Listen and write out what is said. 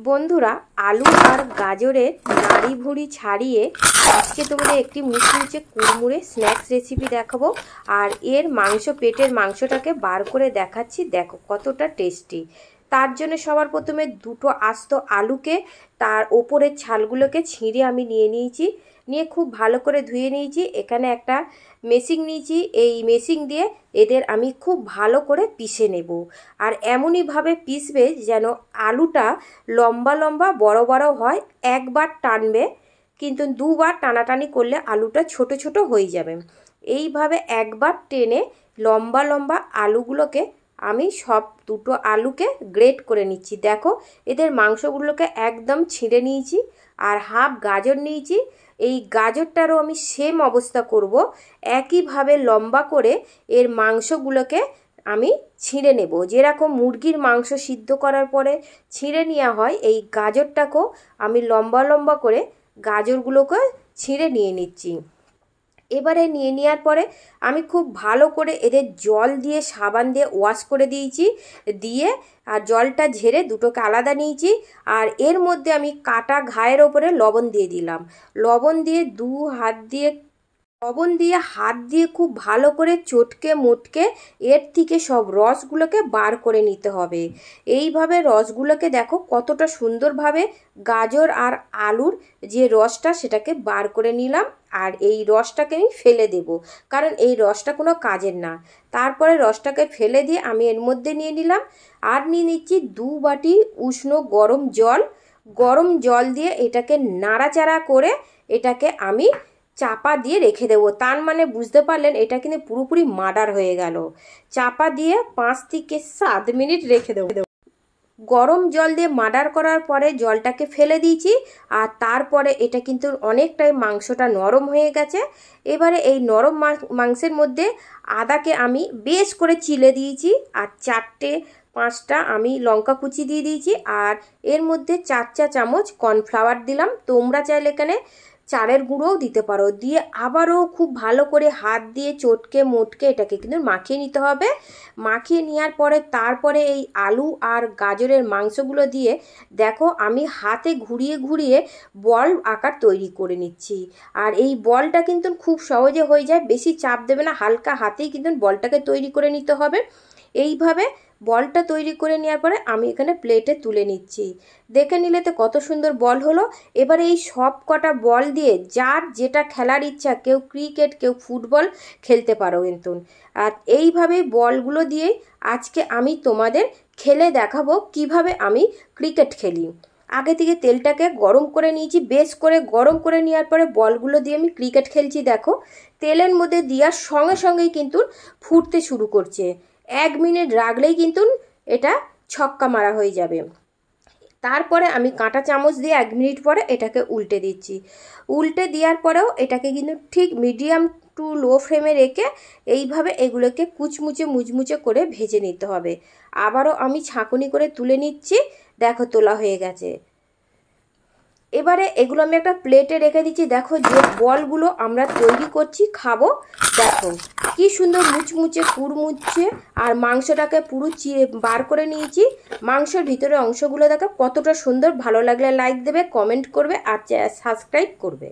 বন্ধুরা, আলু আর গাজরের নাড়ি ভুড়ি ছাড়িয়ে আজকে তোমাদের একটি মুচমুচে কুড়মুড়ে স্ন্যাক্স রেসিপি দেখাবো। আর এর পেটের মাংসটাকে বার করে দেখাচ্ছি, দেখো কতটা টেস্টি। তার জন্য সবার প্রথমে দুটো আস্ত আলুকে তার ওপরের ছালগুলোকে ছিঁড়ে আমি নিয়েছি, নিয়ে খুব ভালো করে ধুয়ে নিয়েছি। এখানে একটা মেশিন নিয়েছি, এই মেশিন দিয়ে এদের আমি খুব ভালো করে পিষে নেব। আর এমনইভাবে পিষবে যেন আলুটা লম্বা লম্বা বড় বড় হয়। একবার টানবে, কিন্তু দুবার টানাটানি করলে আলুটা ছোট ছোট হয়ে যাবে। এইভাবে একবার টেনে লম্বা লম্বা আলুগুলোকে আমি সব দুটো আলুকে গ্রেট করে নিচ্ছি। দেখো এদের মাংসগুলোকে একদম ছিঁড়ে নিয়েছি। আর হাফ গাজর নিয়েছি, এই গাজরটারও আমি সেম অবস্থা করব। একইভাবে লম্বা করে এর মাংসগুলোকে আমি ছিঁড়ে নেব। যেরকম মুরগির মাংস সিদ্ধ করার পরে ছিঁড়ে নেওয়া হয়, এই গাজরটাকেও আমি লম্বা লম্বা করে গাজরগুলোকে ছিঁড়ে নিয়ে নিচ্ছি। এবারে নিয়ে নেওয়ার পরে আমি খুব ভালো করে এদের জল দিয়ে সাবান দিয়ে ওয়াশ করে দিয়েছি, দিয়ে আর জলটা ঝেড়ে দুটোকে আলাদা নিয়েছি। আর এর মধ্যে আমি কাটা ঘায়ের ওপরে লবণ দিয়ে দিলাম। লবণ দিয়ে হাত দিয়ে খুব ভালো করে চটকে মুটকে এর থেকে সব রসগুলোকে বার করে নিতে হবে। এইভাবে রসগুলোকে দেখো কতটা সুন্দরভাবে গাজর আর আলুর যে রসটা সেটাকে বার করে নিলাম। আর এই রসটাকে আমি ফেলে দেব, কারণ এই রসটা কোনো কাজের না। তারপরে রসটাকে ফেলে দিয়ে আমি এর মধ্যে নিয়ে নিলাম আর নিয়ে নিচ্ছি 2 বাটি উষ্ণ গরম জল দিয়ে এটাকে নাড়াচাড়া করে এটাকে আমি চাপা দিয়ে রেখে দেবো। তার মানে বুঝতে পারলেন এটা কিন্তু পুরোপুরি মার্ডার হয়ে গেল। চাপা দিয়ে 5 থেকে 7 মিনিট রেখে দেবো। গরম জল দিয়ে মার্ডার করার পরে জলটাকে ফেলে দিয়েছি। আর তারপরে এটা কিন্তু অনেকটাই মাংসটা নরম হয়ে গেছে। এবারে এই নরম মাংসের মধ্যে আদাকে আমি বেশ করে চিলে দিয়েছি। আর 4-5টা আমি লঙ্কা কুচি দিয়ে দিয়েছি। আর এর মধ্যে 4 চা চামচ কর্নফ্লাওয়ার দিলাম। তোমরা চাইলে এখানে চালের গুঁড়োও দিতে পারো। দিয়ে আবারও খুব ভালো করে হাত দিয়ে চটকে মুটকে এটাকে কিন্তু মাখিয়ে নিতে হবে। মাখিয়ে নেওয়ার পরে তারপরে এই আলু আর গাজরের মাংসগুলো দিয়ে দেখো আমি হাতে ঘুরিয়ে ঘুরিয়ে বল আকার তৈরি করে নিচ্ছি। আর এই বলটা কিন্তু খুব সহজে হয়ে যায়, বেশি চাপ দেবে না, হালকা হাতেই কিন্তু বলটাকে তৈরি করে নিতে হবে। এইভাবে বলটা তৈরি করে নেওয়ার পরে আমি এখানে প্লেটে তুলে নিচ্ছি। দেখে নিলে তো কত সুন্দর বল হলো। এবারে এই সব কটা বল দিয়ে যার যেটা খেলার ইচ্ছা, কেউ ক্রিকেট কেউ ফুটবল খেলতে পারো কিন্তু। আর এইভাবে বলগুলো দিয়ে আজকে আমি তোমাদের খেলে দেখাবো কিভাবে আমি ক্রিকেট খেলি। আগে থেকে তেলটাকে গরম করে নিয়েছি, বেশ করে গরম করে নেওয়ার পরে বলগুলো দিয়ে আমি ক্রিকেট খেলছি। দেখো তেলের মধ্যে দেওয়ার সঙ্গে সঙ্গেই কিন্তু ফুটতে শুরু করছে। 1 মিনিট রাখলেই কিন্তু এটা ছক্কা মারা হয়ে যাবে। তারপরে আমি কাঁটা চামচ দিয়ে 1 মিনিট পরে এটাকে উল্টে দিচ্ছি। উল্টে দেওয়ার পরেও এটাকে কিন্তু ঠিক মিডিয়াম টু লো ফ্লেমে রেখে এইভাবে এগুলোকে মুচমুচে করে ভেজে নিতে হবে। আবারও আমি ছাঁকুনি করে তুলে নিচ্ছি। দেখো তোলা হয়ে গেছে। এবারে এগুলো আমি একটা প্লেটে রেখে দিচ্ছি। দেখো যে বলগুলো আমরা তৈরি করছি খাবো, দেখো কি সুন্দর মুচমুচে কুড়মুচে। আর মাংসটাকে পুরো বার করে নিয়েছি। মাংসের ভিতরে অংশগুলো দেখো কতটা সুন্দর। ভালো লাগলে লাইক দেবে, কমেন্ট করবে আর সাবস্ক্রাইব করবে।